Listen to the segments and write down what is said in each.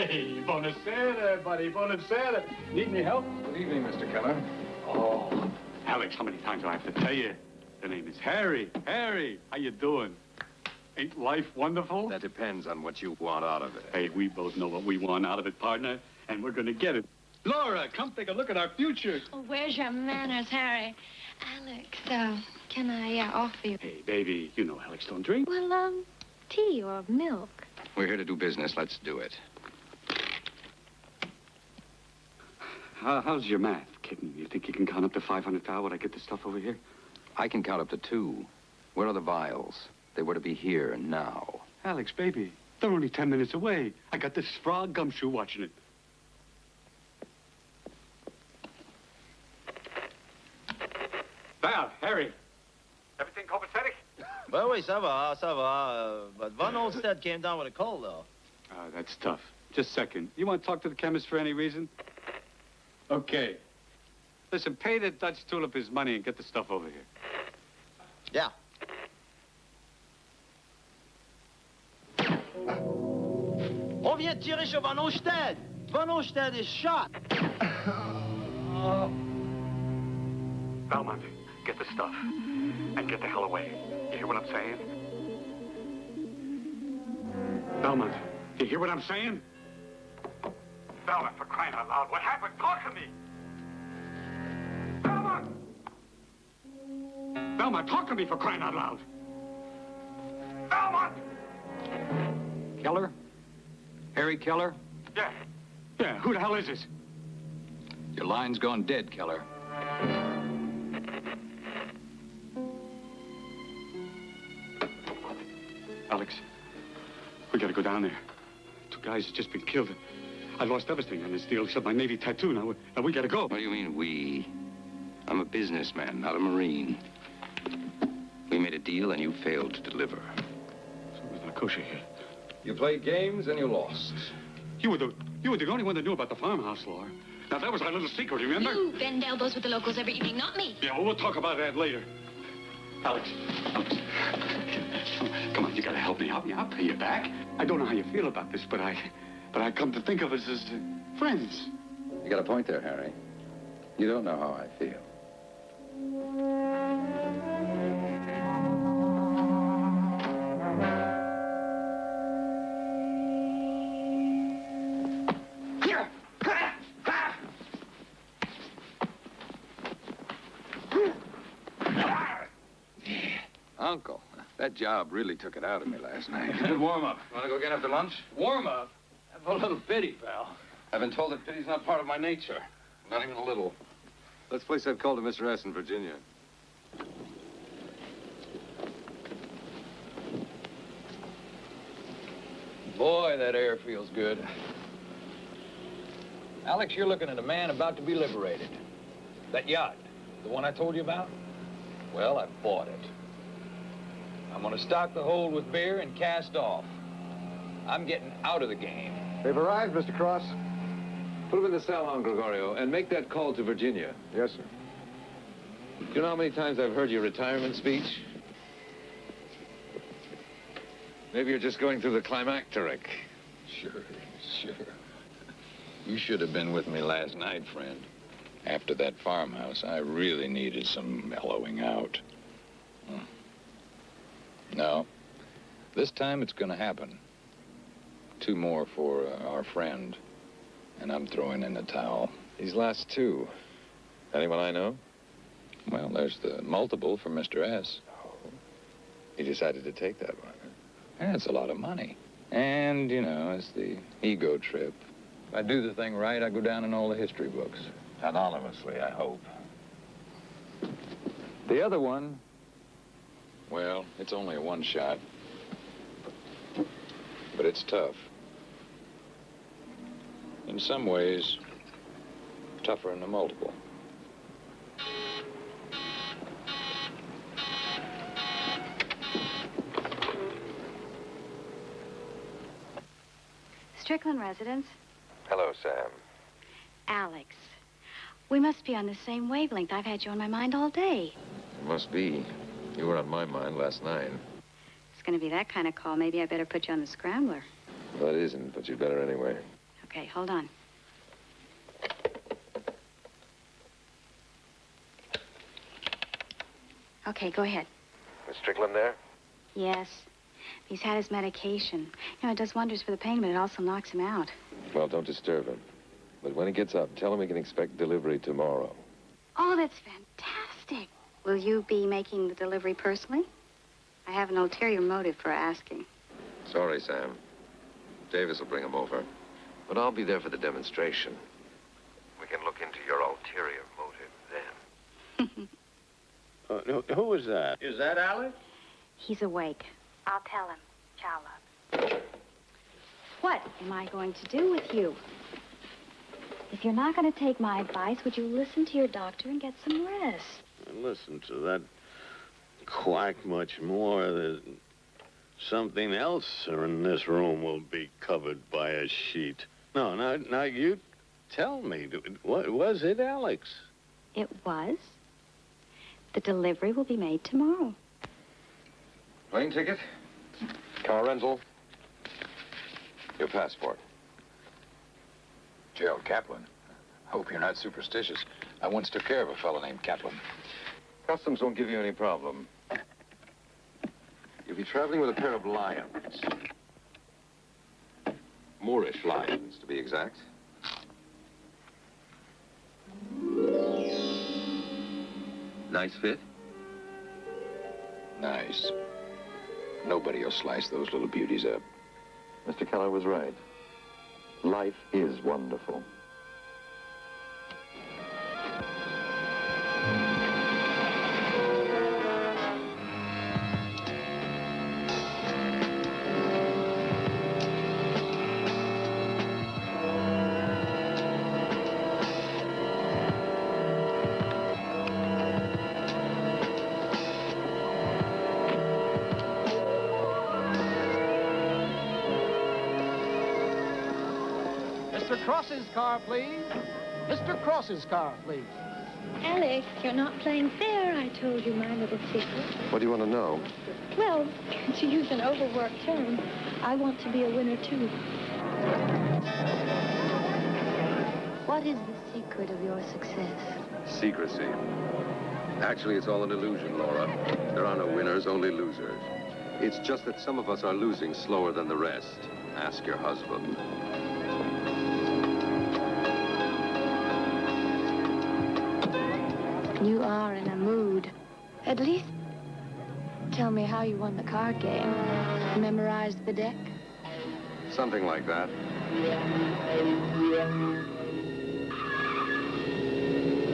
Hey, buonasera, buddy, buonasera. Need any help? Good evening, Mr. Keller. Oh, Alex, how many times do I have to tell you? The name is Harry. Harry, how you doing? Ain't life wonderful? That depends on what you want out of it. Hey, we both know what we want out of it, partner, and we're gonna get it. Laura, come take a look at our future. Oh, where's your manners, Harry? Alex, can I offer you? Hey, baby, you know Alex don't drink. Well, tea or milk. We're here to do business. Let's do it. How's your math, kitten? You think you can count up to 500 thou when I get the stuff over here? I can count up to 2. Where are the vials? They were to be here and now. Alex, baby, they're only 10 minutes away. I got this frog gumshoe watching it. Val, Harry, everything copacetic? Well, oui, ça va. But Van Olstead came down with a cold, though. That's tough. Just a second. You want to talk to the chemist for any reason? Okay. Listen, pay the Dutch tulip his money and get the stuff over here. Yeah. On vient de tirer sur Van Olstead. Van Olstead is shot. Belmont, get the stuff and get the hell away. You hear what I'm saying? Belmont, you hear what I'm saying? Belmont, for crying out loud, what happened? Talk to me! Belmont! Belmont, talk to me, for crying out loud! Belmont! Keller? Harry Keller? Yeah. Yeah, who the hell is this? Your line's gone dead, Keller. Alex, we gotta go down there. 2 guys have just been killed. I lost everything on this deal except my Navy tattoo. Now we gotta go. What do you mean, we? I'm a businessman, not a Marine. We made a deal and you failed to deliver. Something's not kosher here. You played games and you lost. You were the only one that knew about the farmhouse, Laura. Now, that was our little secret, remember? You bend elbows with the locals every evening, not me. Yeah, well, we'll talk about that later. Alex. Come on, you gotta help me out. I'll pay you back. I don't know how you feel about this, but I come to think of us as friends. You got a point there, Harry. You don't know how I feel. Uncle, that job really took it out of me last night. Good warm-up. Want to go get after lunch? Warm-up? Have a little pity, pal. I've been told that pity's not part of my nature. Not even a little. Let's place that call to Mr. S. in Virginia. Boy, that air feels good. Alex, you're looking at a man about to be liberated. That yacht, the one I told you about? Well, I bought it. I'm gonna stock the hold with beer and cast off. I'm getting out of the game. They've arrived, Mr. Cross. Put them in the salon, Gregorio, and make that call to Virginia. Yes, sir. You know how many times I've heard your retirement speech? Maybe you're just going through the climacteric. Sure. You should have been with me last night, friend. After that farmhouse, I really needed some mellowing out. No. This time it's gonna happen. 2 more for our friend. And I'm throwing in the towel. These last 2. Anyone I know? Well, there's the multiple for Mr. S. Oh. He decided to take that one. Huh? That's a lot of money. And, you know, it's the ego trip. If I do the thing right, I go down in all the history books. Anonymously, I hope. The other one, well, it's only a 1 shot. But it's tough. In some ways, tougher than the multiple. Strickland residence. Hello, Sam. Alex. We must be on the same wavelength. I've had you on my mind all day. It must be. You were on my mind last night. It's going to be that kind of call. Maybe I better put you on the scrambler. Well, it isn't, but you'd better anyway. Okay, hold on. Okay, go ahead. Miss Strickland there? Yes. He's had his medication. You know, it does wonders for the pain, but it also knocks him out. Well, don't disturb him. But when he gets up, tell him he can expect delivery tomorrow. Oh, that's fantastic. Will you be making the delivery personally? I have an ulterior motive for asking. Sorry, Sam. Davis will bring him over. But I'll be there for the demonstration. We can look into your ulterior motive then. Who is that? Is that Alex? He's awake. I'll tell him. Ciao, love. What am I going to do with you? If you're not going to take my advice, would you listen to your doctor and get some rest? Listen to that quack much more. There's something else in this room will be covered by a sheet. No, now you tell me. What was it, Alex? It was. The delivery will be made tomorrow. Plane ticket? Car rental? Your passport? Gerald Kaplan. Hope you're not superstitious. I once took care of a fellow named Kaplan. Customs won't give you any problem. You'll be traveling with a pair of lions. Moorish lions, to be exact. Nice fit? Nice. Nobody will slice those little beauties up. Mr. Keller was right. Life is wonderful. Mr. Cross's car, please. Mr. Cross's car, please. Alex, you're not playing fair, I told you my little secret. What do you want to know? Well, to use an overworked term, I want to be a winner, too. What is the secret of your success? Secrecy. Actually, it's all an illusion, Laura. There are no winners, only losers. It's just that some of us are losing slower than the rest. Ask your husband. You are in a mood. At least tell me how you won the card game. Memorized the deck? Something like that.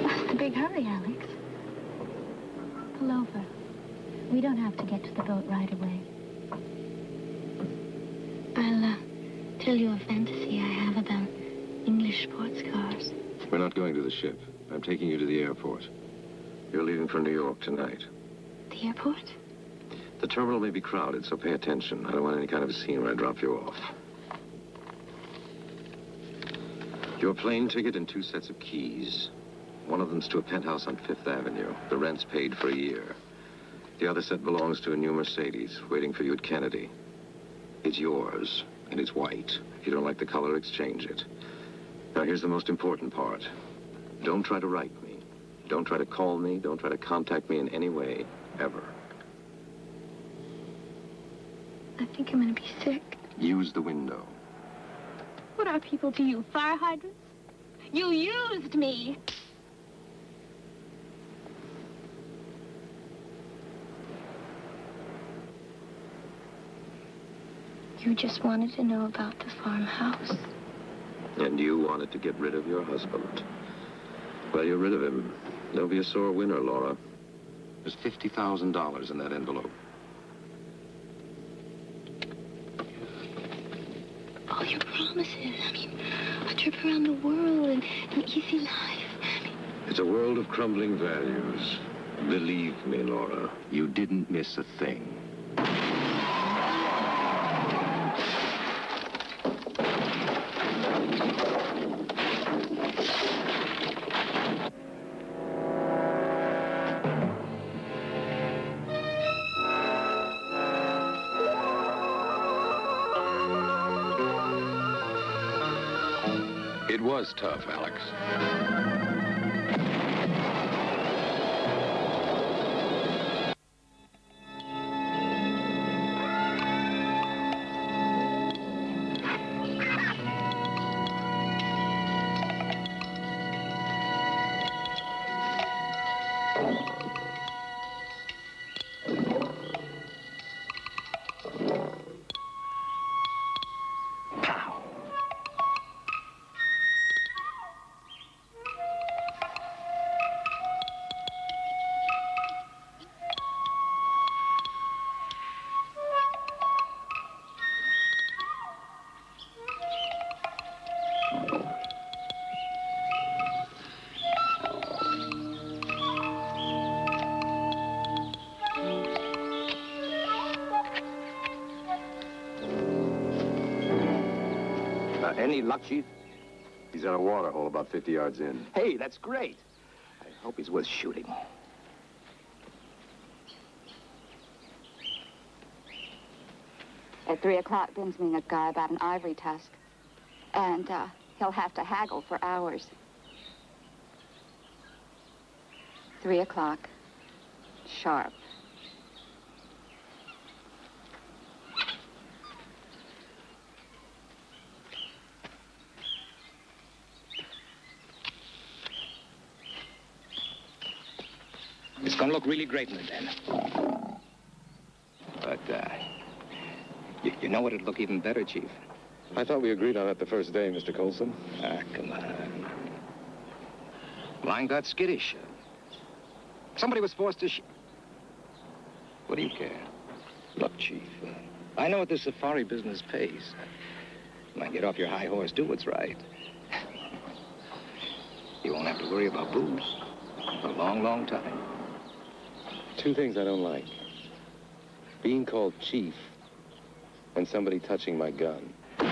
What's the big hurry, Alex? Pull over. We don't have to get to the boat right away. I'll tell you a fantasy I have about English sports cars. We're not going to the ship. I'm taking you to the airport. You're leaving for New York tonight. The airport? The terminal may be crowded, so pay attention. I don't want any kind of a scene when I drop you off. Your plane ticket and 2 sets of keys. One of them's to a penthouse on 5th Avenue. The rent's paid for a year. The other set belongs to a new Mercedes, waiting for you at Kennedy. It's yours, and it's white. If you don't like the color, exchange it. Now, here's the most important part. Don't try to write me. Don't try to call me. Don't try to contact me in any way, ever. I think I'm gonna be sick. Use the window. What are people to you, fire hydrants? You used me! You just wanted to know about the farmhouse. And you wanted to get rid of your husband. Well, you're rid of him. There'll be a sore winner, Laura. There's $50,000 in that envelope. All your promises. I mean, a trip around the world and an easy life. I mean... It's a world of crumbling values. Believe me, Laura, you didn't miss a thing. It was tough, Alex. Any luck, Chief? He's at a water hole about 50 yards in. Hey, that's great. I hope he's worth shooting. At 3 o'clock, Ben's meeting a guy about an ivory tusk. And, he'll have to haggle for hours. 3 o'clock. Sharp. It's gonna look really great in the den. But, you know what'd look even better, Chief? I thought we agreed on that the first day, Mr. Colson. Ah, come on. Line got skittish. Somebody was forced to What do you care? Look, Chief, I know what this safari business pays. Now get off your high horse, do what's right. You won't have to worry about booze for a long, long time. Two things I don't like. Being called Chief and somebody touching my gun. Give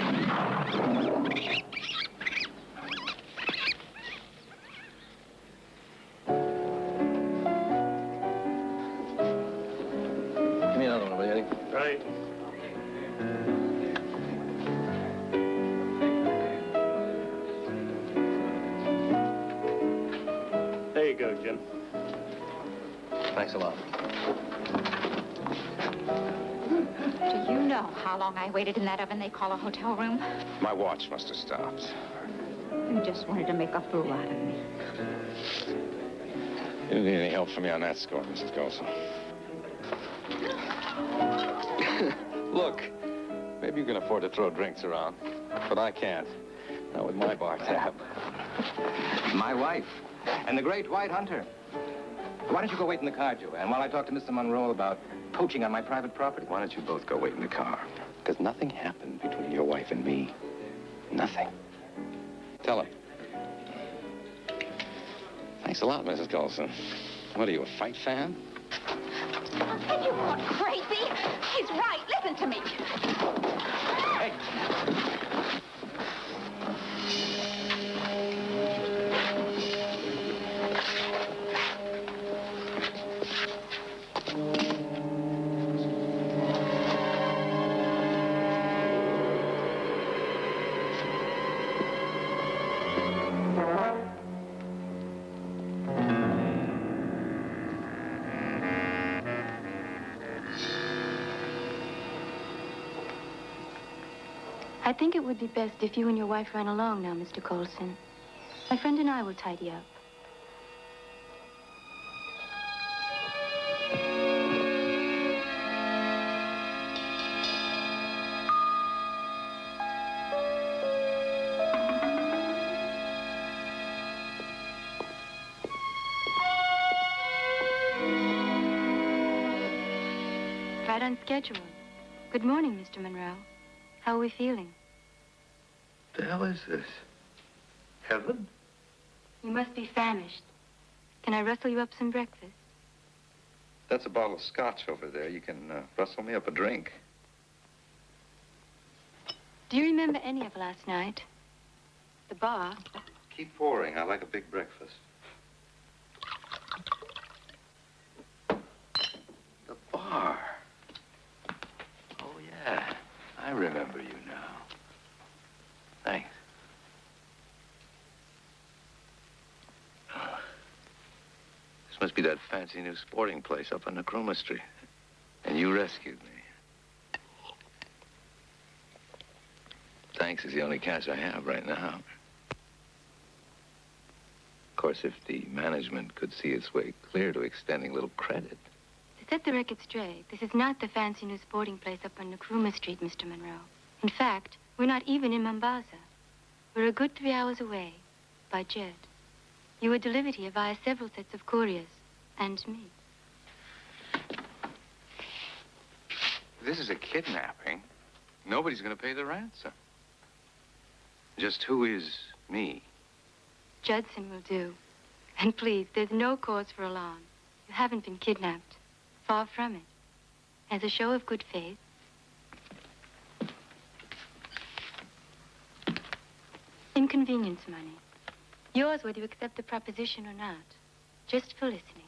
me another one, will you, Eddie? Right. There you go, Jim. Thanks a lot. Do you know how long I waited in that oven they call a hotel room? My watch must have stopped. You just wanted to make a fool out of me. You didn't need any help from me on that score, Mrs. Colson. Look, maybe you can afford to throw drinks around, but I can't. Not with my bar tab. My wife and the great white hunter. Why don't you go wait in the car, Joanne, while I talk to Mr. Monroe about poaching on my private property? Why don't you both go wait in the car? Because nothing happened between your wife and me. Nothing. Tell him. Thanks a lot, Mrs. Colson. What are you, a fight fan? Are you gone crazy? He's right. Listen to me. Hey! I think it would be best if you and your wife ran along now, Mr. Colson. My friend and I will tidy up. Right on schedule. Good morning, Mr. Monroe. How are we feeling? The hell is this? Heaven? You must be famished. Can I rustle you up some breakfast? That's a bottle of scotch over there. You can rustle me up a drink. Do you remember any of last night? The bar? Keep pouring. I like a big breakfast. The bar. Oh, yeah. I remember you now. Thanks. This must be that fancy new sporting place up on Nkrumah Street. And you rescued me. Thanks is the only cash I have right now. Of course, if the management could see its way clear to extending a little credit. To set the record straight, this is not the fancy new sporting place up on Nkrumah Street, Mr. Monroe. In fact, we're not even in Mombasa. We're a good 3 hours away, by jet. You were delivered here via several sets of couriers, and me. This is a kidnapping. Nobody's going to pay the ransom. Just who is me? Judson will do. And please, there's no cause for alarm. You haven't been kidnapped. Far from it. As a show of good faith. Inconvenience money. Yours whether you accept the proposition or not. Just for listening.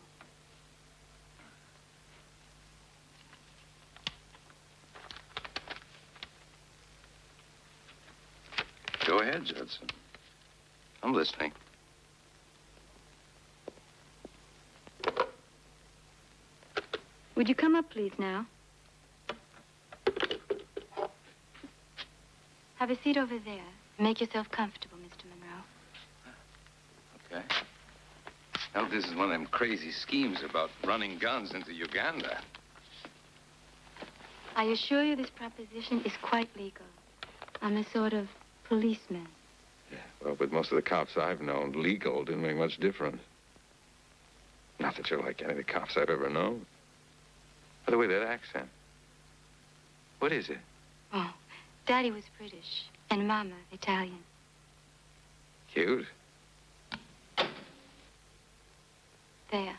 Go ahead, Judson. I'm listening. Would you come up, please, now? Have a seat over there. Make yourself comfortable, Mr. Monroe. Okay. Now, this is one of them crazy schemes about running guns into Uganda. I assure you this proposition is quite legal. I'm a sort of policeman. Yeah, well, with most of the cops I've known, legal didn't make much difference. Not that you're like any of the cops I've ever known. By the way, that accent. What is it? Oh, Daddy was British, and Mama Italian. Cute. There.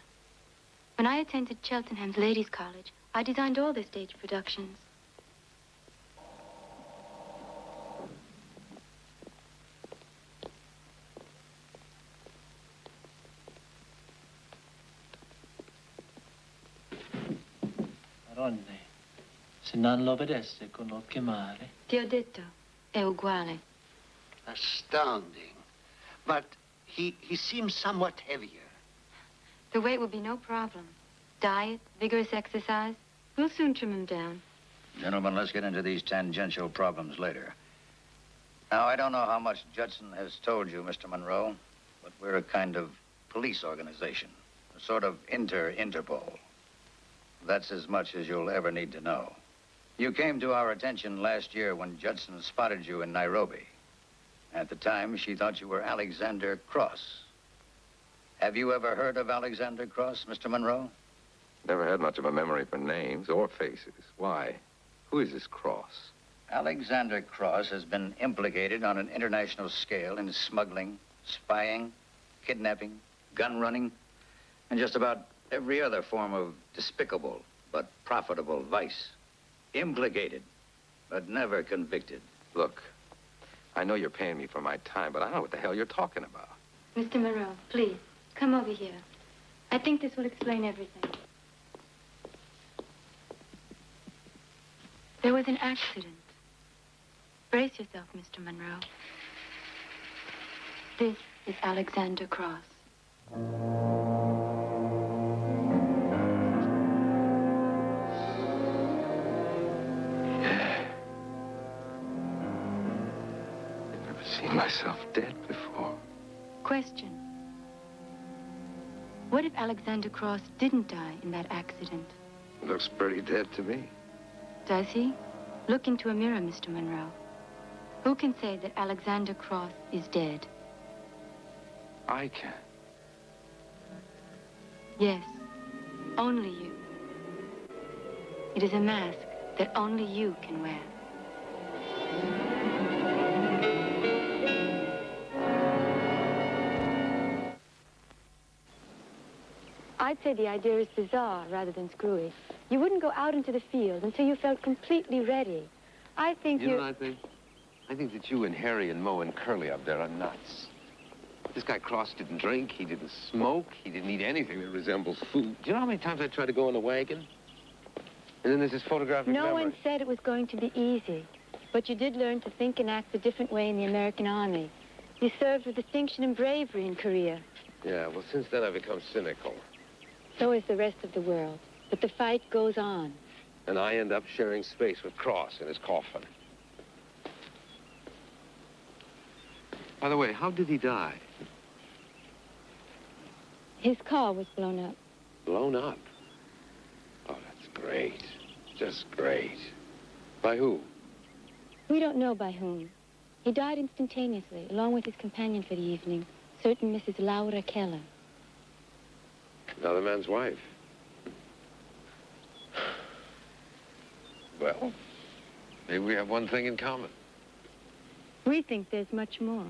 When I attended Cheltenham's Ladies' College, I designed all their stage productions. Se non lo vedesse con l'occhio male. Ti ho detto, è uguale. Astounding. But he seems somewhat heavier. The weight will be no problem. Diet, vigorous exercise. We'll soon trim him down. Gentlemen, let's get into these tangential problems later. Now, I don't know how much Judson has told you, Mr. Monroe, but we're a kind of police organization, a sort of Interpol. That's as much as you'll ever need to know. You came to our attention last year when Judson spotted you in Nairobi. At the time, she thought you were Alexander Cross. Have you ever heard of Alexander Cross, Mr. Monroe? Never had much of a memory for names or faces. Why? Who is this Cross? Alexander Cross has been implicated on an international scale in smuggling, spying, kidnapping, gun running, and just about every other form of despicable but profitable vice. Implicated, but never convicted. Look, I know you're paying me for my time, but I don't know what the hell you're talking about. Mr. Monroe, please, come over here. I think this will explain everything. There was an accident. Brace yourself, Mr. Monroe. This is Alexander Cross. Seen myself dead before. Question. What if Alexander Cross didn't die in that accident? Looks pretty dead to me. Does he? Look into a mirror, Mr. Monroe. Who can say that Alexander Cross is dead? I can. Yes, only you. It is a mask that only you can wear. I'd say the idea is bizarre rather than screwy. You wouldn't go out into the field until you felt completely ready. I think You know what I think? I think that you and Harry and Mo and Curly up there are nuts. This guy Cross didn't drink, he didn't smoke, he didn't eat anything that resembles food. Do you know how many times I tried to go in a wagon? And then there's this photographic No memory. one said it was going to be easy. But you did learn to think and act a different way in the American Army. You served with distinction and bravery in Korea. Yeah, well, since then I've become cynical. So is the rest of the world. But the fight goes on. And I end up sharing space with Cross in his coffin. By the way, how did he die? His car was blown up. Blown up? Oh, that's great. Just great. By who? We don't know by whom. He died instantaneously, along with his companion for the evening, certain Mrs. Laura Keller. Another man's wife. Well, maybe we have one thing in common. We think there's much more.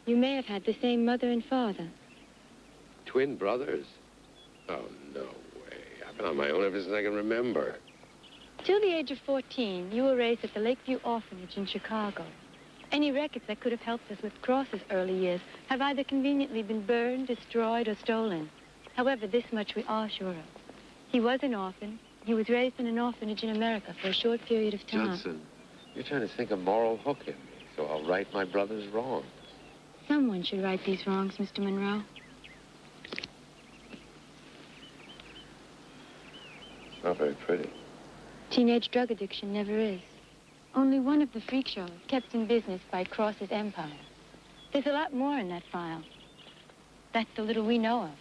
You may have had the same mother and father. Twin brothers? Oh, no way. I've been on my own ever since I can remember. Till the age of 14, you were raised at the Lakeview Orphanage in Chicago. Any records that could have helped us with Cross's early years have either conveniently been burned, destroyed, or stolen. However, this much we are sure of. He was an orphan. He was raised in an orphanage in America for a short period of time. Judson, you're trying to sink a moral hook in me, so I'll right my brother's wrongs. Someone should right these wrongs, Mr. Monroe. It's not very pretty. Teenage drug addiction never is. Only one of the freak shows kept in business by Cross's empire. There's a lot more in that file. That's the little we know of.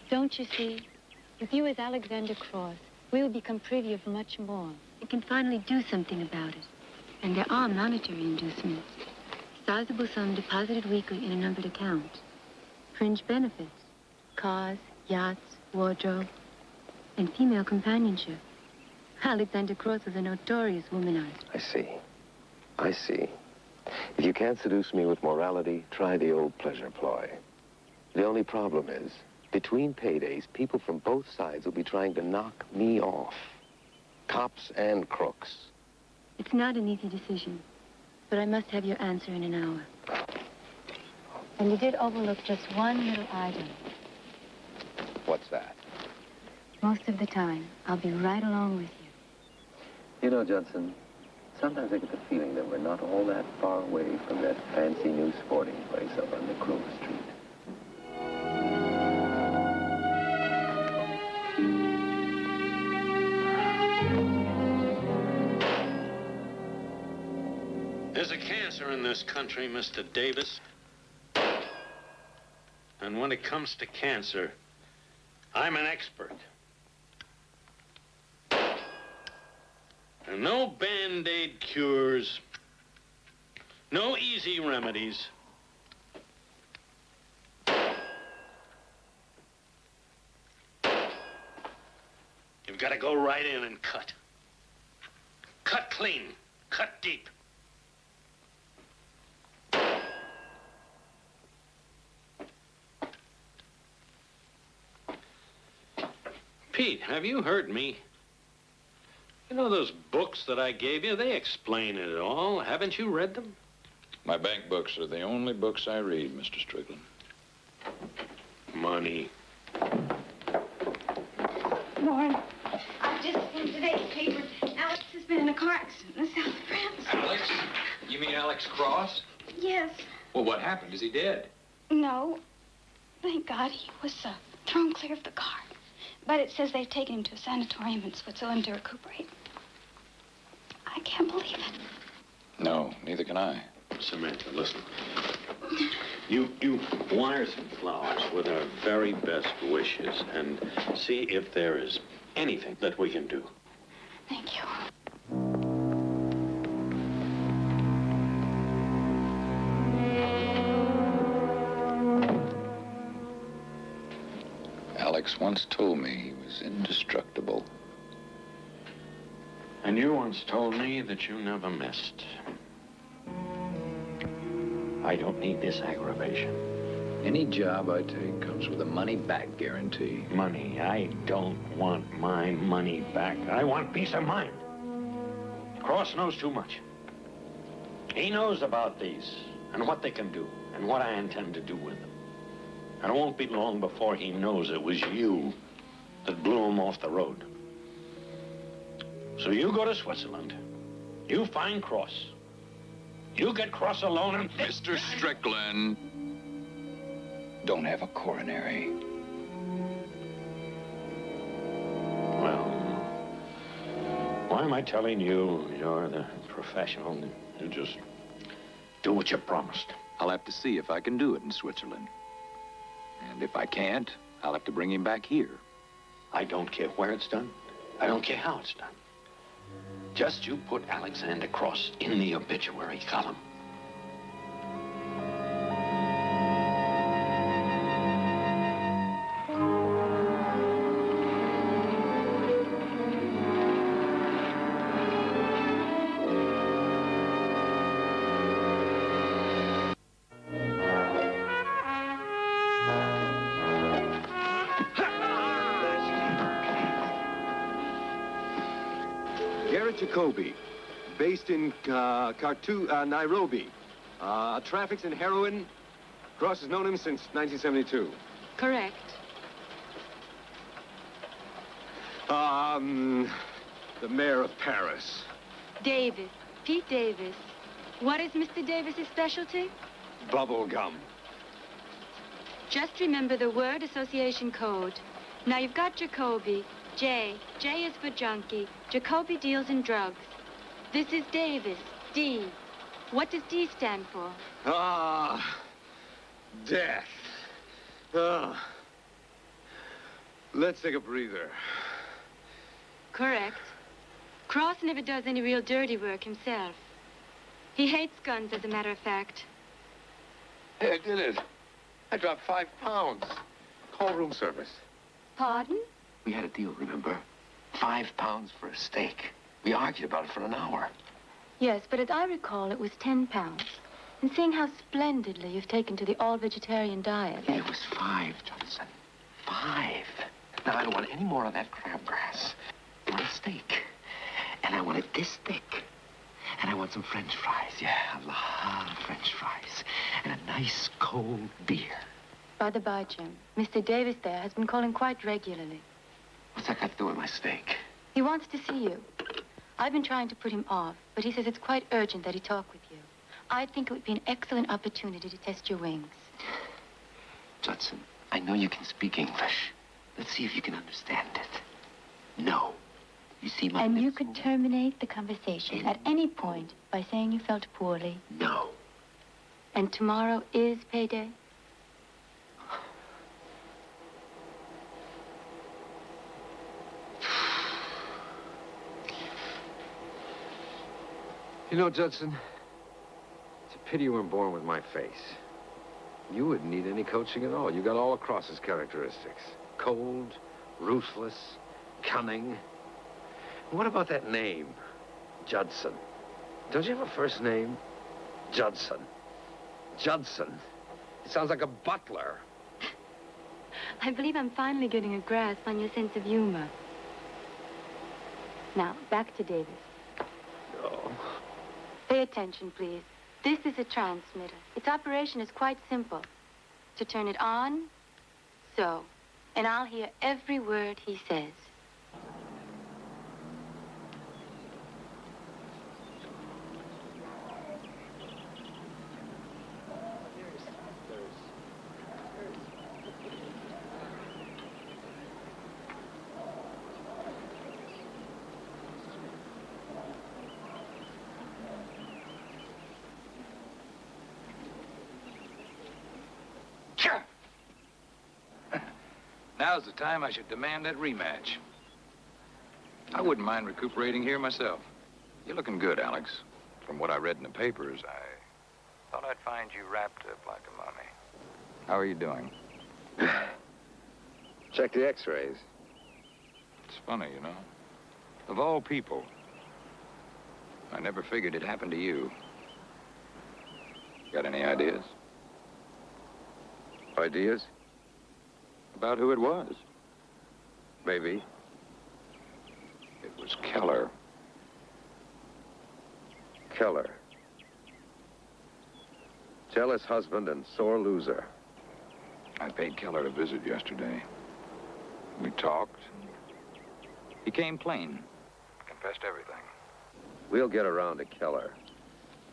Don't you see? With you as Alexander Cross, we'll become privy of much more. We can finally do something about it. And there are monetary inducements. Sizable sum deposited weekly in a numbered account. Fringe benefits. Cars, yachts, wardrobe, and female companionship. Alexander Cross was a notorious womanizer. I see. I see. If you can't seduce me with morality, try the old pleasure ploy. The only problem is, between paydays, people from both sides will be trying to knock me off. Cops and crooks. It's not an easy decision, but I must have your answer in an hour. And you did overlook just one little item. What's that? Most of the time, I'll be right along with you. You know, Judson, sometimes I get the feeling that we're not all that far away from that fancy new sporting place up on Nkrumah Street. There's a cancer in this country, Mr. Davis. And when it comes to cancer, I'm an expert. And no Band-Aid cures, no easy remedies. You've got to go right in and cut. Cut clean, cut deep. Pete, have you heard me? You know those books that I gave you? They explain it all. Haven't you read them? My bank books are the only books I read, Mr. Strickland. Money. Lauren, I've just seen today's paper. Alex has been in a car accident in the south of France. Alex? You mean Alex Cross? Yes. Well, what happened? Is he dead? No. Thank God he was thrown clear of the car. But it says they've taken him to a sanatorium in Switzerland to recuperate. I can't believe it. No, neither can I. Samantha, listen. You wire some flowers with our very best wishes and see if there is anything that we can do. Thank you. Alex once told me he was indestructible. And you once told me that you never missed. I don't need this aggravation. Any job I take comes with a money-back guarantee. Money. I don't want my money back. I want peace of mind. Cross knows too much. He knows about these and what they can do and what I intend to do with them. And it won't be long before he knows it was you that blew him off the road. So you go to Switzerland. You find Cross. You get Cross alone and... Mr. Strickland, don't have a coronary. Why am I telling you? You're the professional. You just do what you promised. I'll have to see if I can do it in Switzerland. And if I can't, I'll have to bring him back here. I don't care where it's done. I don't care how it's done. Just you put Alexander Cross in the obituary column. Jacoby, based in Nairobi. Traffics in heroin. Cross has known him since 1972. Correct. The mayor of Paris. Davis. Pete Davis. What is Mr. Davis's specialty? Bubble gum. Just remember the word association code. Now you've got Jacoby. J. J is for junkie. Jacoby deals in drugs. This is Davis. D. What does D stand for? Death. Let's take a breather. Correct. Cross never does any real dirty work himself. He hates guns, as a matter of fact. Hey, I did it. I dropped 5 pounds. Call room service. Pardon? We had a deal, remember? 5 pounds for a steak. We argued about it for an hour. Yes, but as I recall, it was 10 pounds. And seeing how splendidly you've taken to the all-vegetarian diet... It was 5, Johnson. 5. Now, I don't want any more of that crabgrass. I want a steak. And I want it this thick. And I want some French fries. Yeah, a lot of French fries. And a nice cold beer. By the by, Jim, Mr. Davis there has been calling quite regularly. What's that got to do with my steak? He wants to see you. I've been trying to put him off, but he says it's quite urgent that he talk with you. I think it would be an excellent opportunity to test your wings. Judson, I know you can speak English. Let's see if you can understand it. No. You see my And you could terminate the conversation at any point by saying you felt poorly. No. And tomorrow is payday? You know, Judson, it's a pity you weren't born with my face. You wouldn't need any coaching at all. You got all across his characteristics. Cold, ruthless, cunning. What about that name, Judson? Don't you have a first name? Judson. Judson. It sounds like a butler. I believe I'm finally getting a grasp on your sense of humor. Now, back to Davis. Oh. Pay attention, please. This is a transmitter. Its operation is quite simple. To turn it on, so. And I'll hear every word he says. Now's the time I should demand that rematch. I wouldn't mind recuperating here myself. You're looking good, Alex. From what I read in the papers, I thought I'd find you wrapped up like a mummy. How are you doing? Check the x-rays. It's funny, you know. Of all people, I never figured it happened to you. Got any ideas? Ideas? About who it was? Maybe. It was Keller. Keller. Jealous husband and sore loser. I paid Keller a visit yesterday. We talked. He came clean. Confessed everything. We'll get around to Keller.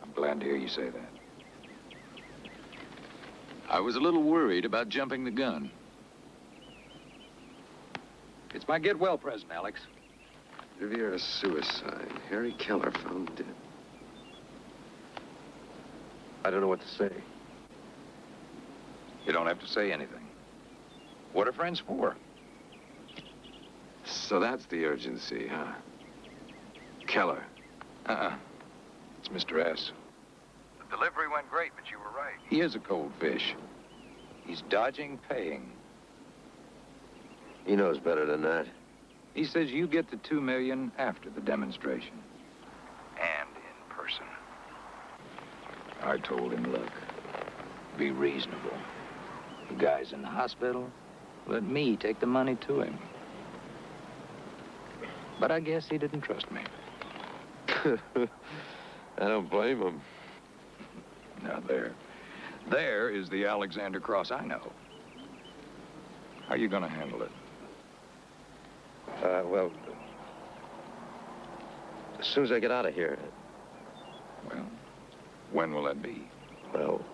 I'm glad to hear you say that. I was a little worried about jumping the gun. It's my get well present, Alex. Riviera suicide. Harry Keller found dead. I don't know what to say. You don't have to say anything. What are friends for? So that's the urgency, huh? Keller. It's Mr. S. The delivery went great, but you were right. He is a cold fish. He's dodging paying. He knows better than that. He says you get the $2 million after the demonstration. And in person. I told him, look, be reasonable. The guy's in the hospital. Let me take the money to him. But I guess he didn't trust me. I don't blame him. Now there is the Alexander Cross I know. How are you gonna handle it? Well, as soon as I get out of here. Well, when will that be? Well,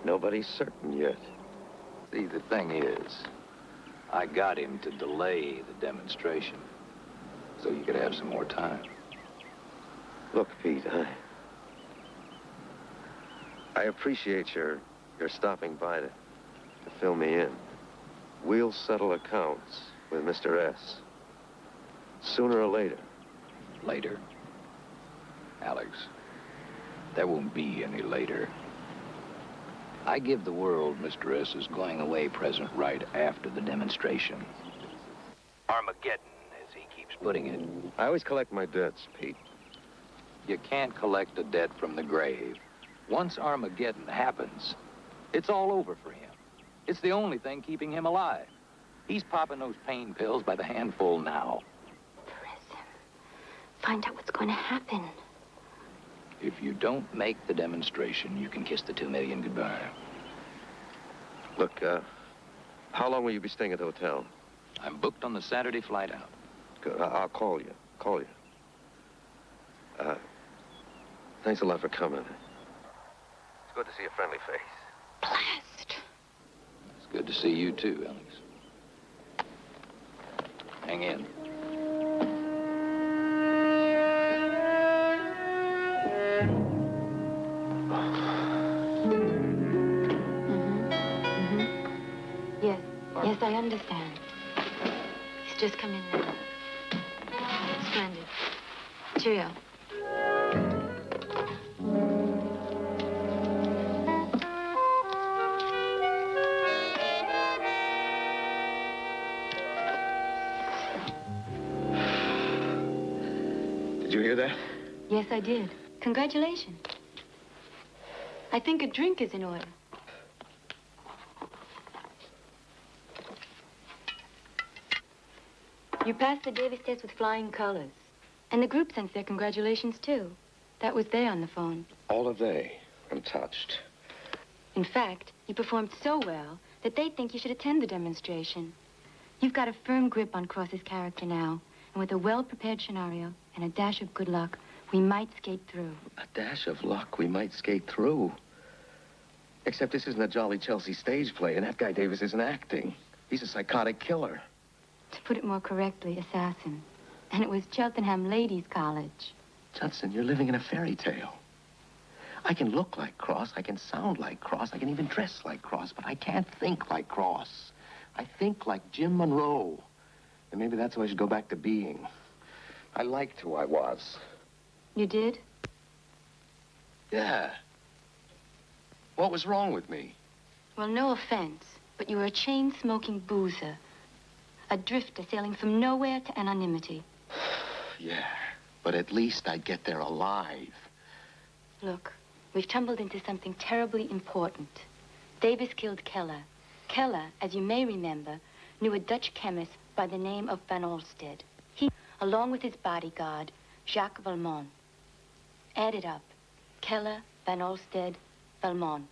nobody's certain yet. See, the thing is, I got him to delay the demonstration so you could have some more time. Look, Pete, I appreciate your stopping by to fill me in. We'll settle accounts with Mr. S. Sooner or later. Later? Alex, there won't be any later. I give the world Mr. S.'s going away present right after the demonstration. Armageddon, as he keeps putting it. I always collect my debts, Pete. You can't collect a debt from the grave. Once Armageddon happens, it's all over for him. It's the only thing keeping him alive. He's popping those pain pills by the handful now. Press him. Find out what's going to happen. If you don't make the demonstration, you can kiss the $2 million goodbye. Look, how long will you be staying at the hotel? I'm booked on the Saturday flight out. Good. I'll call you. Thanks a lot for coming. It's good to see a friendly face. Blast! It's good to see you too, Alex. Hang in. Yes, I understand. He's just come in now. Splendid. Cheerio. Did you hear that? Yes, I did. Congratulations. I think a drink is in order. You passed the Davis test with flying colors. And the group sent their congratulations, too. That was they on the phone. All of they. I'm touched. In fact, you performed so well that they think you should attend the demonstration. You've got a firm grip on Cross's character now. And with a well-prepared scenario and a dash of good luck, we might skate through. A dash of luck, we might skate through. Except this isn't a Jolly Chelsea stage play, and that guy Davis isn't acting. He's a psychotic killer. To put it more correctly, assassin. And it was Cheltenham Ladies' College. Judson, you're living in a fairy tale. I can look like Cross, I can sound like Cross, I can even dress like Cross, but I can't think like Cross. I think like Jim Monroe. And maybe that's who I should go back to being. I liked who I was. You did? Yeah. What was wrong with me? Well, no offense, but you were a chain-smoking boozer. A drifter sailing from nowhere to anonymity. Yeah, but at least I'd get there alive. Look, we've tumbled into something terribly important. Davis killed Keller. Keller, as you may remember, knew a Dutch chemist by the name of Van Olsted. He, along with his bodyguard, Jacques Valmont. Add it up. Keller, Van Olsted, Valmont.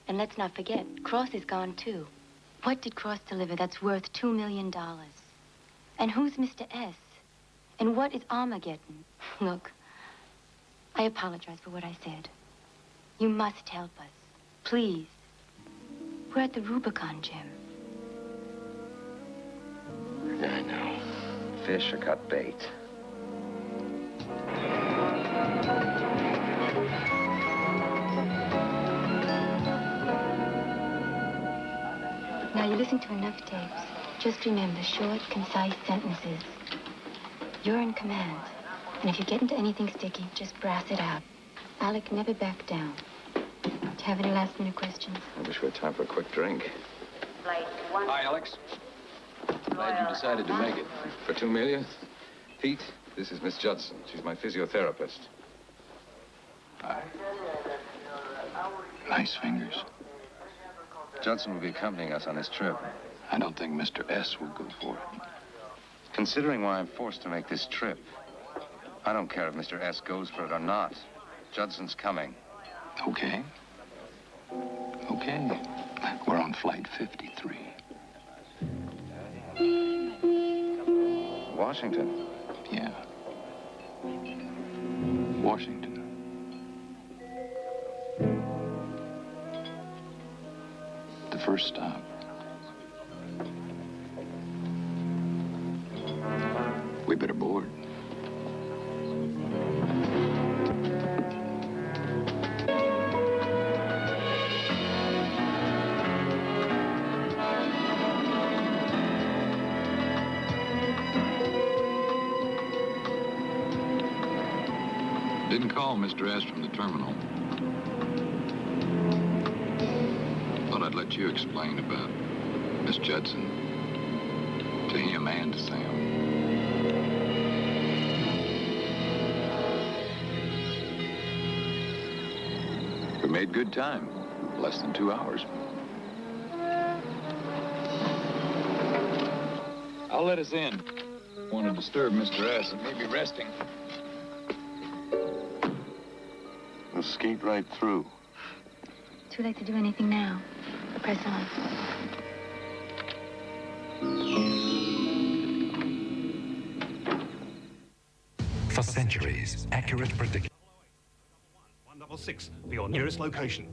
And let's not forget, Cross is gone, too. What did Cross deliver that's worth $2 million? And who's Mr. S? And what is Armageddon? Look, I apologize for what I said. You must help us. Please. We're at the Rubicon, Jim. Yeah, I know. Fish or cut bait. Now, you listen to enough tapes. Just remember short, concise sentences. You're in command. And if you get into anything sticky, just brass it out. Alec, never back down. Do you have any last-minute questions? I wish we had time for a quick drink. Hi, Alex. Glad you decided to make it. For 2 million? Pete, this is Miss Judson. She's my physiotherapist. Hi. Nice fingers. Judson will be accompanying us on this trip. I don't think Mr. S will go for it. Considering why I'm forced to make this trip, I don't care if Mr. S goes for it or not. Judson's coming. Okay. Okay. We're on flight 53. Washington? Yeah. Washington. The first stop. We better board. Didn't call Mr. S from the terminal. Thought I'd let you explain about Miss Judson to him and to Sam. We made good time. Less than 2 hours. I'll let us in. Want to disturb Mr. S and maybe resting. We'll skate right through. Too late to do anything now. Press on. For centuries, accurate prediction. 166 for your nearest location.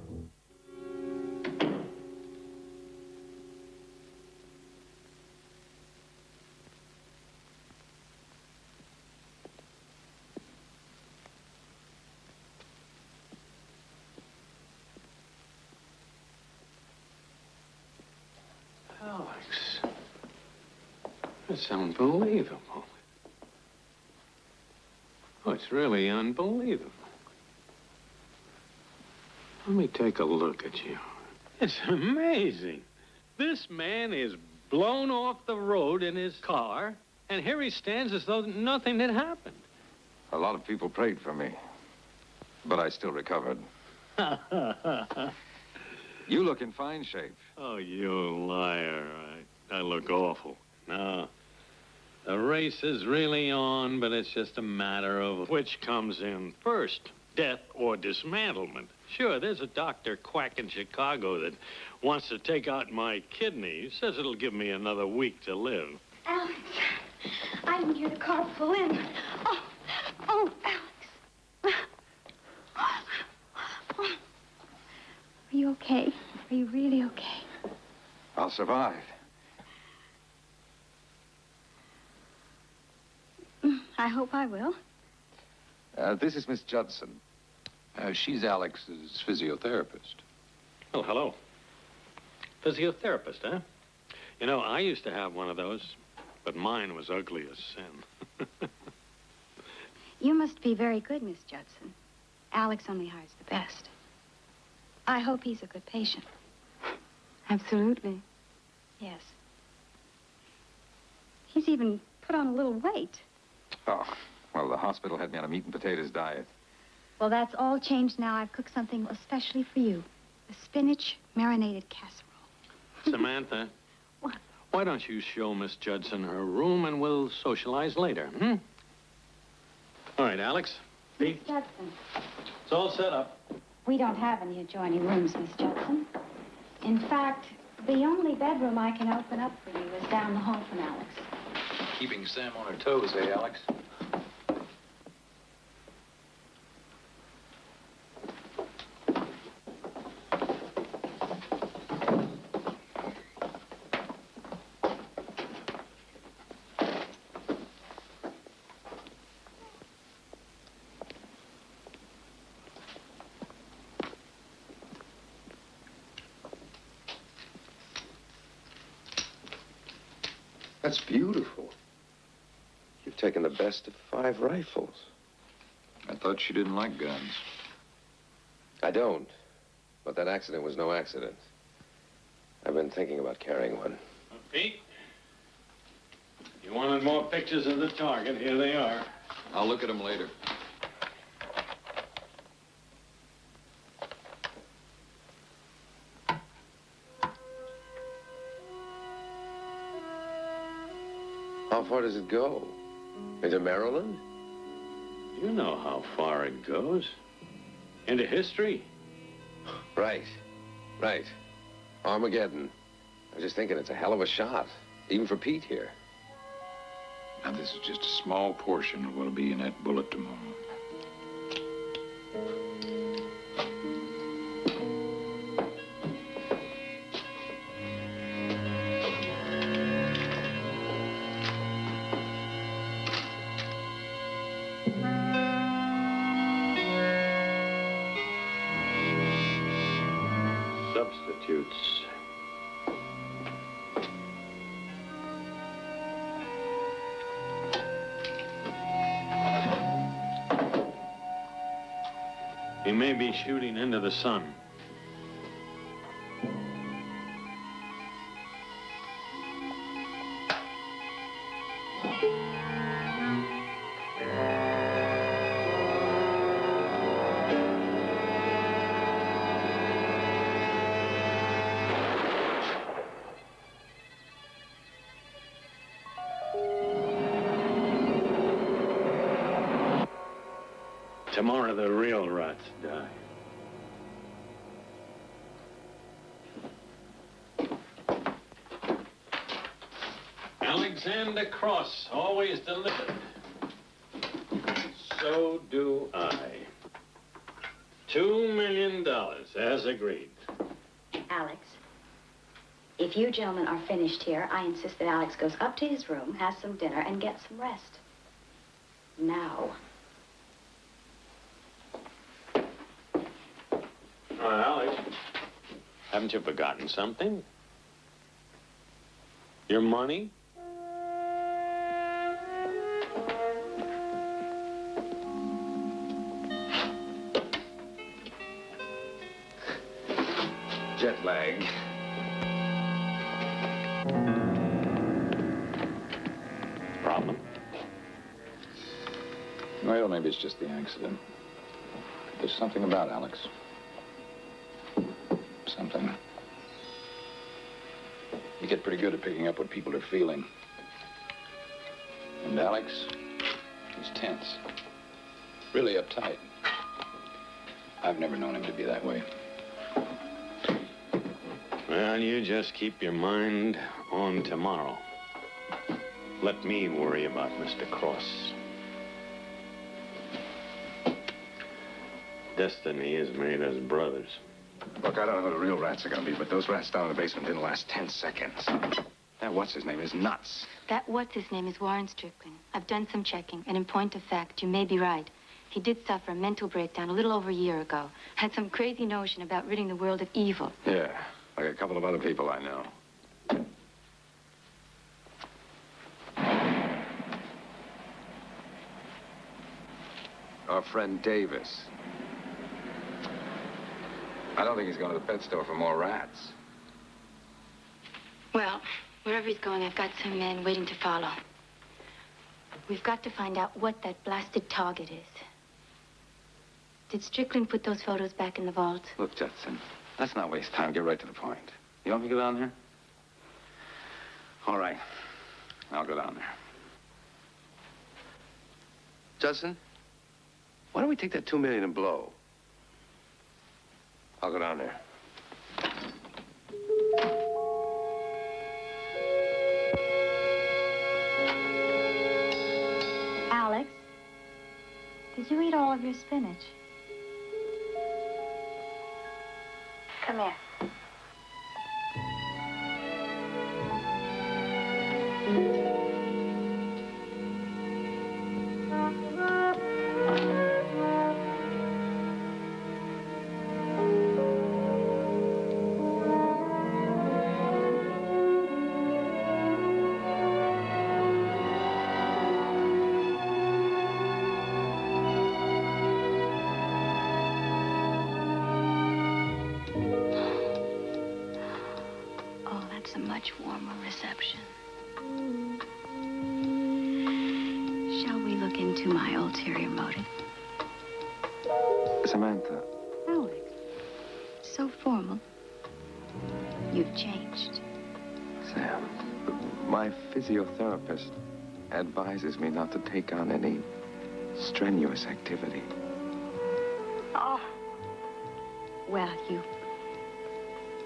Alex, that's unbelievable. Oh, it's really unbelievable. Let me take a look at you. It's amazing. This man is blown off the road in his car, and here he stands as though nothing had happened. A lot of people prayed for me, but I still recovered. You look in fine shape. Oh, you liar. I look awful. No. The race is really on, but it's just a matter of which comes in first, death or dismantlement. Sure, there's a doctor quack in Chicago that wants to take out my kidney. He says it'll give me another week to live. Alex, I didn't hear the car pull in. Oh, Alex. Are you okay? Are you really okay? I'll survive. I hope I will. This is Miss Judson. She's Alex's physiotherapist. Oh, hello. Physiotherapist, huh? You know, I used to have one of those, but mine was ugly as sin. You must be very good, Miss Judson. Alex only hires the best. I hope he's a good patient. Absolutely. Yes. He's even put on a little weight. Oh, well, the hospital had me on a meat and potatoes diet. Well, that's all changed now. I've cooked something especially for you. A spinach marinated casserole. Samantha. What? Why don't you show Miss Judson her room and we'll socialize later, hmm? All right, Alex. Miss Judson, It's all set up. we don't have any adjoining rooms, Miss Judson. In fact, the only bedroom I can open up for you is down the hall from Alex. Keeping Sam on her toes, eh, Alex? That's beautiful. You've taken the best of 5 rifles. I thought she didn't like guns. I don't. But that accident was no accident. I've been thinking about carrying one. Pete, you wanted more pictures of the target. Here they are. I'll look at them later. How far does it go? Into Maryland? You know how far it goes. Into history. Right. Right. Armageddon. I was just thinking it's a hell of a shot. Even for Pete here. Now, this is just a small portion of what'll be in that bullet tomorrow. Substitutes. He may be shooting into the sun. Tomorrow the real rats die. Alexander Cross always delivered. So do I. $2 million, as agreed. Alex, if you gentlemen are finished here, I insist that Alex goes up to his room, has some dinner, and gets some rest. Now. Alex, haven't you forgotten something? Your money? Jet lag. Problem? Well, maybe it's just the accident. There's something about Alex. Something. You get pretty good at picking up what people are feeling. And Alex, he's tense. Really uptight. I've never known him to be that way. Well, you just keep your mind on tomorrow. Let me worry about Mr. Cross. Destiny has made us brothers. Look, I don't know who the real rats are going to be, but those rats down in the basement didn't last 10 seconds. That what's-his-name is nuts. That what's-his-name is Warren Strickland. I've done some checking, and in point of fact, you may be right. He did suffer a mental breakdown a little over a year ago. Had some crazy notion about ridding the world of evil. Yeah, like a couple of other people I know. Our friend Davis. I don't think he's going to the pet store for more rats. Well, wherever he's going, I've got some men waiting to follow. We've got to find out what that blasted target is. Did Strickland put those photos back in the vault? Look, Judson, let's not waste time. Get right to the point. You want me to go down there? All right. I'll go down there. Judson, why don't we take that $2 million and blow? I'll go down there. Alex, did you eat all of your spinach? Come here. perhaps a much warmer reception. Shall we look into my ulterior motive? Samantha. Alex, so formal. You've changed. Sam, my physiotherapist advises me not to take on any strenuous activity. Oh. Well,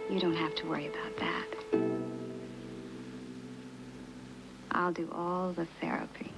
you don't have to worry about that. I'll do all the therapy.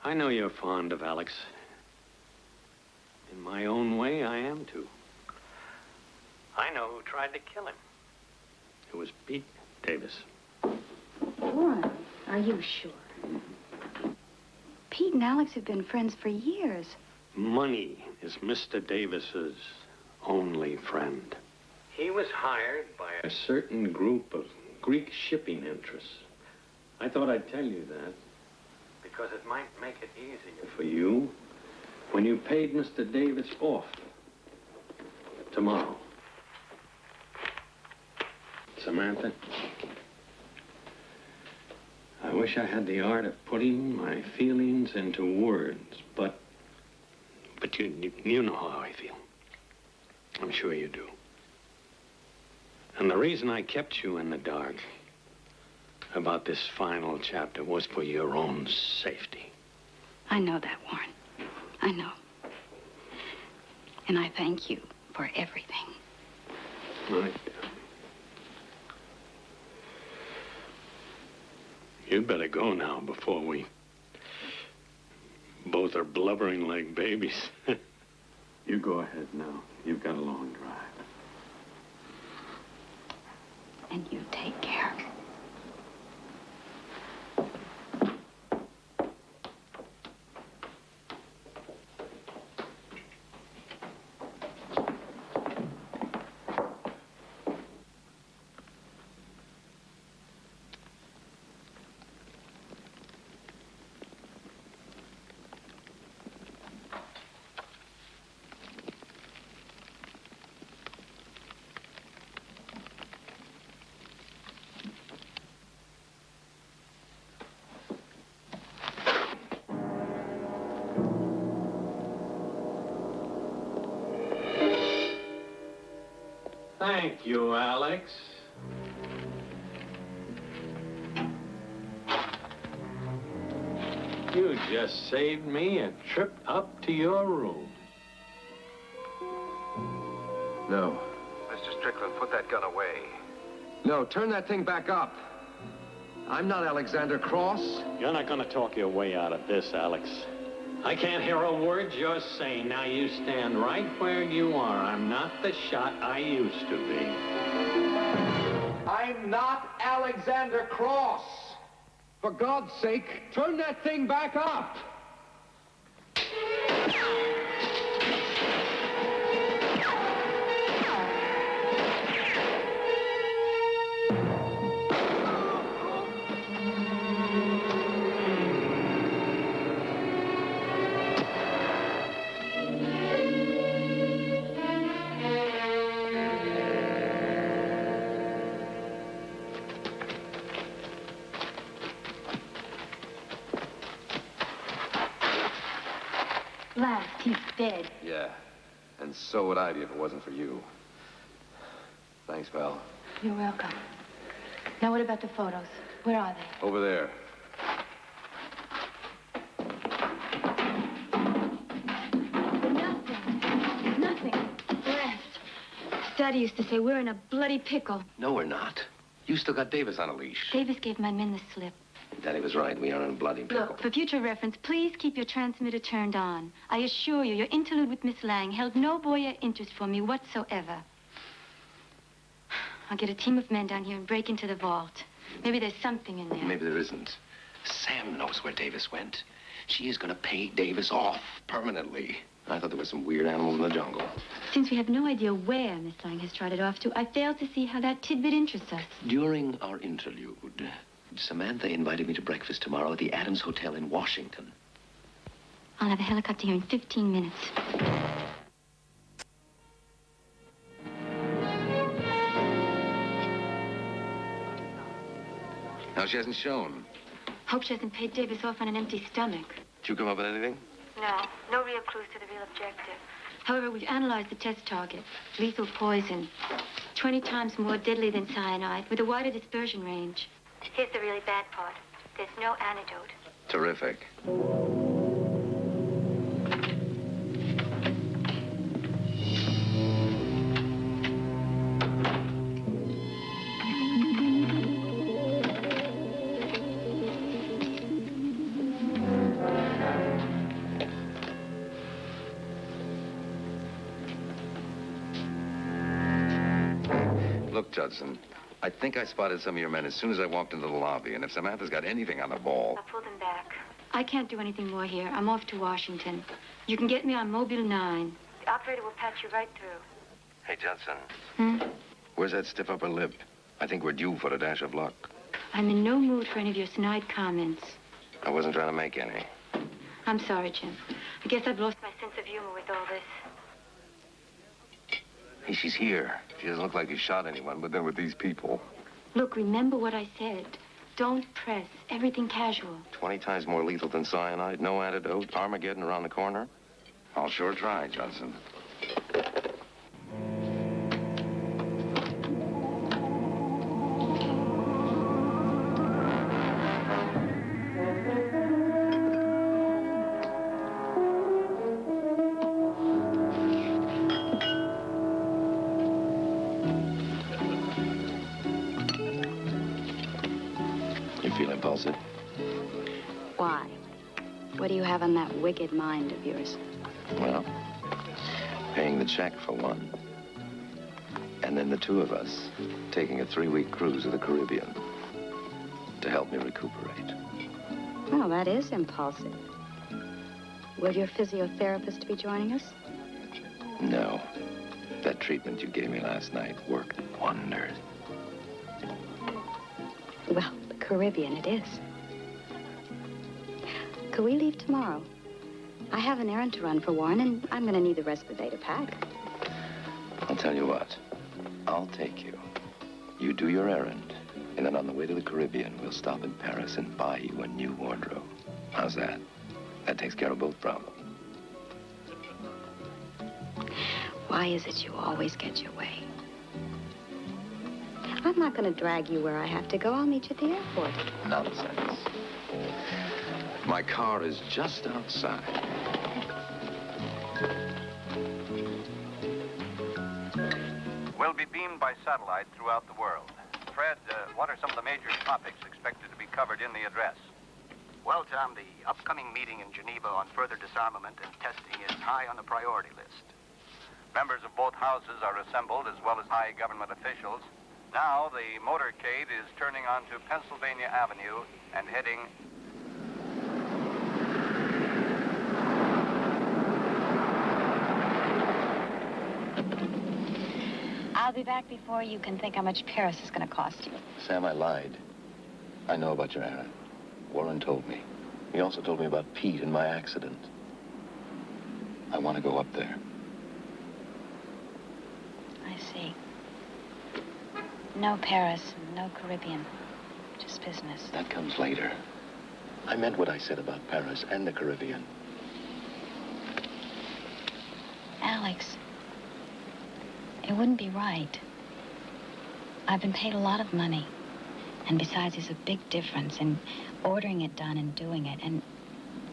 I know you're fond of Alex. In my own way, I am too. I know who tried to kill him. It was Pete Davis. Warren, are you sure? Pete and Alex have been friends for years. Money is Mr. Davis's only friend. He was hired by a certain group of Greek shipping interests. I thought I'd tell you that because it might make it easier for you when you paid Mr. Davis off tomorrow. Samantha, I wish I had the art of putting my feelings into words, but you know how I feel. I'm sure you do. And the reason I kept you in the dark about this final chapter was for your own safety. I know that, Warren. I know. And I thank you for everything. Right. You'd better go now before we both are blubbering like babies. You go ahead now. You've got a long drive. And you take care. Thank you, Alex. You just saved me a trip up to your room. No. Mr. Strickland, put that gun away. No, turn that thing back up. I'm not Alexander Cross. You're not going to talk your way out of this, Alex. I can't hear a word you're saying. Now you stand right where you are. I'm not the shot I used to be. I'm not Alexander Cross. For God's sake, turn that thing back up. He's dead. Yeah. And so would I be if it wasn't for you. Thanks, pal. You're welcome. Now, what about the photos? Where are they? Over there. Nothing. Rest. Daddy used to say we're in a bloody pickle. No, we're not. You still got Davis on a leash. Davis gave my men the slip. Daddy was right. We are in a bloody pickle. Look, for future reference, please keep your transmitter turned on. I assure you, your interlude with Miss Lang held no voyeur interest for me whatsoever. I'll get a team of men down here and break into the vault. Maybe there's something in there. Maybe there isn't. Sam knows where Davis went. She is going to pay Davis off permanently. I thought there was some weird animal in the jungle. Since we have no idea where Miss Lang has trotted off to, I fail to see how that tidbit interests us. During our interlude, Samantha invited me to breakfast tomorrow at the Adams Hotel in Washington. I'll have a helicopter here in 15 minutes. Now, she hasn't shown. Hope she hasn't paid Davis off on an empty stomach. Did you come up with anything? No real clues to the real objective. However, we've analyzed the test target. Lethal poison. 20 times more deadly than cyanide, with a wider dispersion range. Here's the really bad part. There's no antidote. Terrific. Look, Judson, I think I spotted some of your men as soon as I walked into the lobby, and if Samantha's got anything on the ball... I'll pull them back. I can't do anything more here. I'm off to Washington. You can get me on Mobile 9. The operator will patch you right through. Hey, Judson. Where's that stiff upper lip? I think we're due for a dash of luck. I'm in no mood for any of your snide comments. I wasn't trying to make any. I'm sorry, Jim. I guess I've lost my sense of humor with all this. Hey, she's here. She doesn't look like she shot anyone, but then with these people. Look, remember what I said. Don't press. Everything casual. 20 times more lethal than cyanide, no antidote, Armageddon around the corner. I'll sure try, Judson. Why? What do you have on that wicked mind of yours? Well, paying the check for one. And then the two of us taking a 3-week cruise of the Caribbean to help me recuperate. Well, that is impulsive. Will your physiotherapist be joining us? No. That treatment you gave me last night worked wonders. Well, the Caribbean it is. Could we leave tomorrow? I have an errand to run for Warren, and I'm going to need the rest of the day to pack. I'll tell you what. I'll take you. You do your errand, and then on the way to the Caribbean, we'll stop in Paris and buy you a new wardrobe. How's that? That takes care of both problems. Why is it you always get your way? I'm not going to drag you where I have to go. I'll meet you at the airport. Nonsense. My car is just outside. Will be beamed by satellite throughout the world. Fred, what are some of the major topics expected to be covered in the address? Well, Tom, the upcoming meeting in Geneva on further disarmament and testing is high on the priority list. Members of both houses are assembled, as well as high government officials. Now, the motorcade is turning onto Pennsylvania Avenue and heading... I'll be back before you can think how much Paris is going to cost you. Sam, I lied. I know about your errand. Warren told me. He also told me about Pete and my accident. I want to go up there. I see. No Paris, no Caribbean. Just business. That comes later. I meant what I said about Paris and the Caribbean. Alex, it wouldn't be right. I've been paid a lot of money. And besides, there's a big difference in ordering it done and doing it. And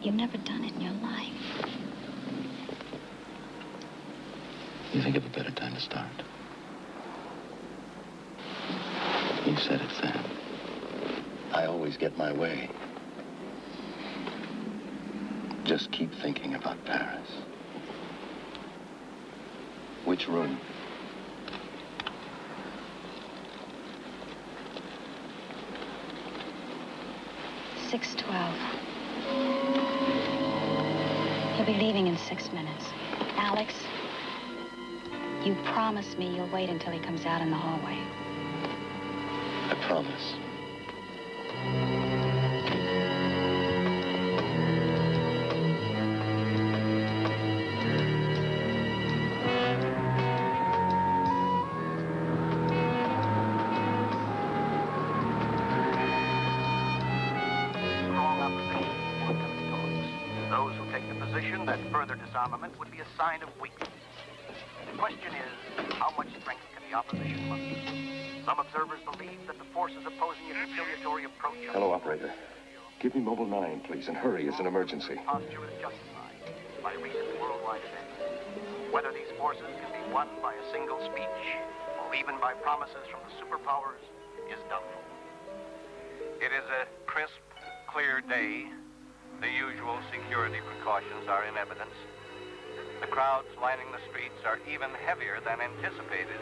you've never done it in your life. You think of a better time to start? You said it, Sam. I always get my way. Just keep thinking about Paris. Which room? $612. He'll be leaving in 6 minutes. Alex, you promise me you'll wait until he comes out in the hallway. I promise. That further disarmament would be a sign of weakness. The question is, how much strength can the opposition muster? Some observers believe that the forces opposing a conciliatory approach... Hello, operator. Give me Mobile 9, please, and hurry. It's an emergency. ...posture is justified by recent worldwide events. Whether these forces can be won by a single speech or even by promises from the superpowers is doubtful. It is a crisp, clear day. The usual security precautions are in evidence. The crowds lining the streets are even heavier than anticipated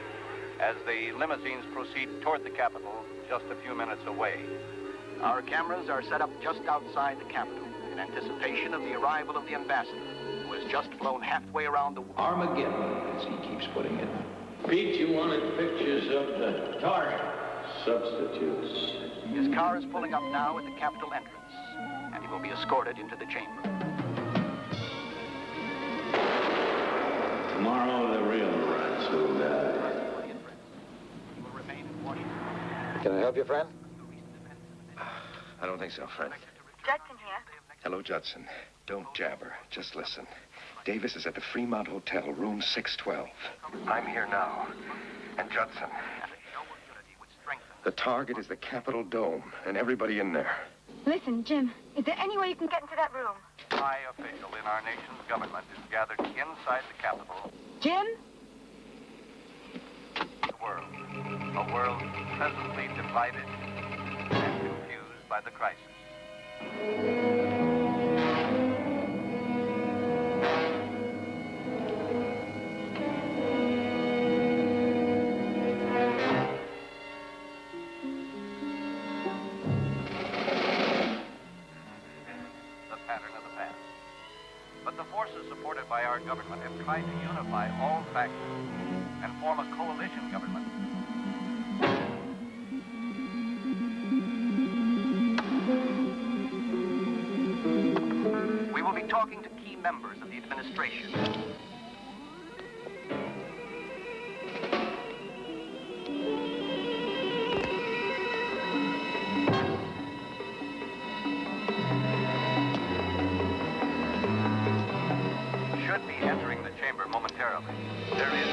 as the limousines proceed toward the Capitol just a few minutes away. Our cameras are set up just outside the Capitol in anticipation of the arrival of the ambassador, who has just flown halfway around the world. Armageddon, as he keeps putting it. Pete, you wanted pictures of the target. Substitutes. His car is pulling up now at the Capitol entrance, and he will be escorted into the chamber. Tomorrow, the real rats will die. Can I help you, friend? I don't think so, Fred. Judson here. Hello, Judson. Don't jabber. Just listen. Davis is at the Fremont Hotel, room 612. I'm here now. And Judson. The target is the Capitol Dome, and everybody in there. Listen, Jim, is there any way you can get into that room? High official in our nation's government is gathered inside the Capitol. Jim? A world presently divided and confused by the crisis. By our government have tried to unify all factions and form a coalition government. We will be talking to key members of the administration. Momentarily. There is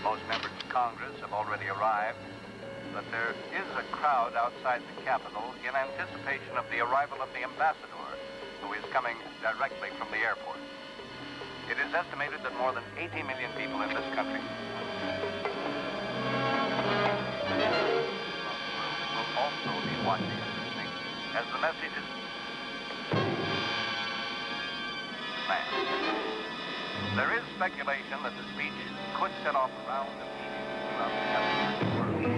most members of Congress have already arrived, but there is a crowd outside the Capitol in anticipation of the arrival of the ambassador, who is coming directly from the airport. It is estimated that more than 80 million people in this country also be watching and listening as the message is planned. There is speculation that the speech could set off a round of meetings throughout the country.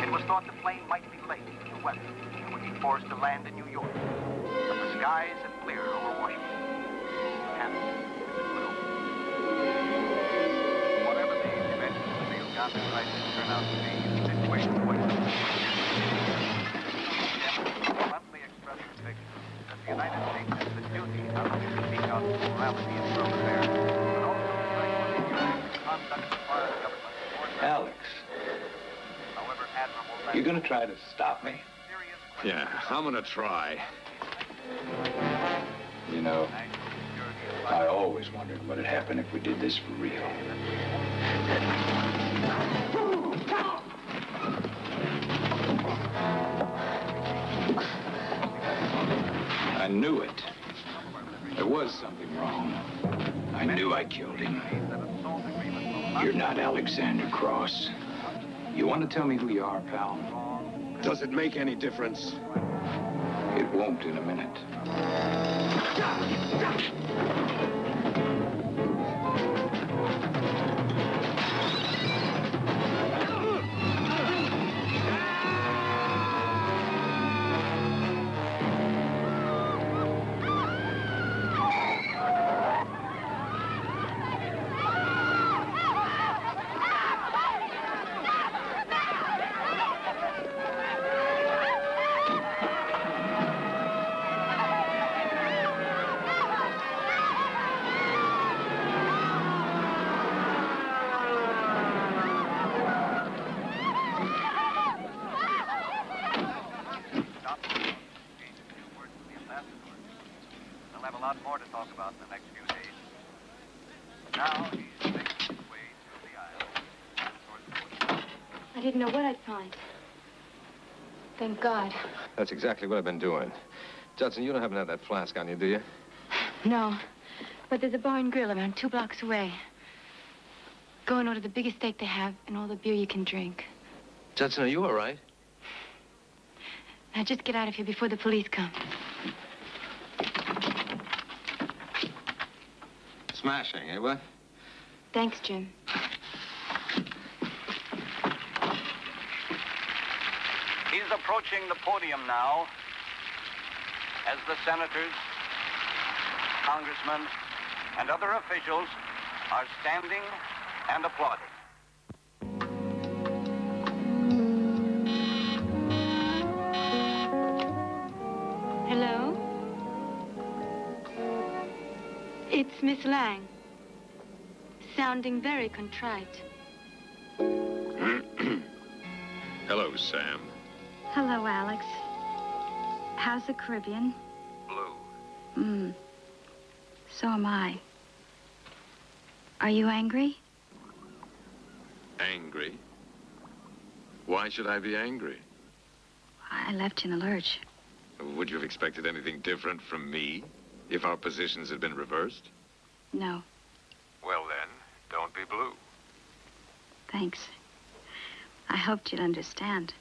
It was thought the plane might be late due to weather and would be forced to land in New York. But the skies have cleared over Washington. Whatever the dimensions of the Uganda crisis turn out to be, the situation was bluntly expressed conviction that the United States has the duty not only to speak out for morality in world affairs, but also to regulate the conduct of foreign governments. Alex, You gonna try to stop me? Yeah, I'm gonna try. You know, I always wondered what would happen if we did this for real. I knew it. There was something wrong. I knew I killed him. You're not Alexander Cross. You want to tell me who you are, pal? Does it make any difference? It won't in a minute. I didn't know what I'd find. Thank God. That's exactly what I've been doing. Judson, you don't happen to have that flask on you, do you? No, but there's a bar and grill around 2 blocks away. Go and order the biggest steak they have and all the beer you can drink. Judson, are you all right? Now just get out of here before the police come. Smashing, eh, what? Thanks, Jim. He's approaching the podium now as the senators, congressmen, and other officials are standing and applauding. Hello? It's Miss Lang. Sounding very contrite. Hello, Sam. Hello, Alex. How's the Caribbean? Blue. So am I. Are you angry? Angry? Why should I be angry? I left you in a lurch. Would you have expected anything different from me if our positions had been reversed? No, Well then, don't be blue. thanks. I hoped you'd understand.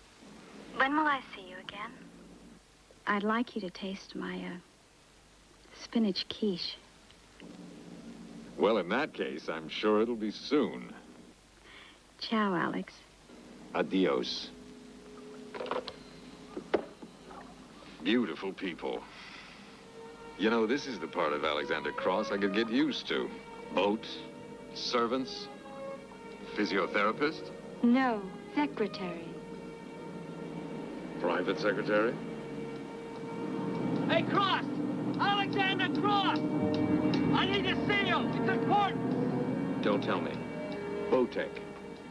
When will I see you again? I'd like you to taste my, spinach quiche. Well, in that case, I'm sure it'll be soon. Ciao, Alex. Adios. Beautiful people. You know, this is the part of Alexander Cross I could get used to. Boat, servants, physiotherapist, No, secretary. private secretary. Hey, Cross! Alexander Cross! I need to see you. It's important. Don't tell me. Botek.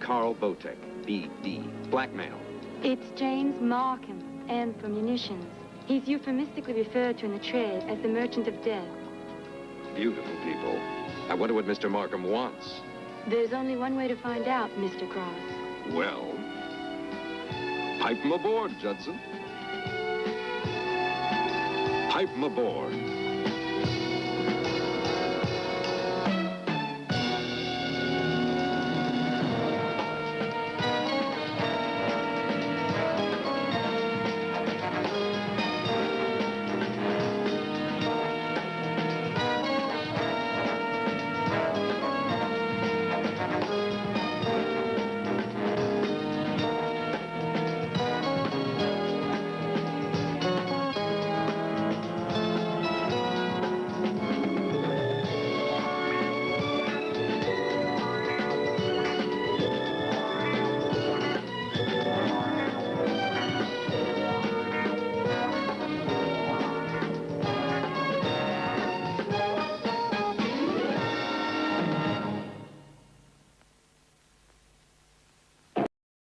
Carl Botek. B.D. Blackmail. It's James Markham, M for munitions. He's euphemistically referred to in the trade as the merchant of death. Beautiful people. I wonder what Mr. Markham wants. There's only one way to find out, Mr. Cross. Well, pipe him aboard, Judson. Pipe him aboard.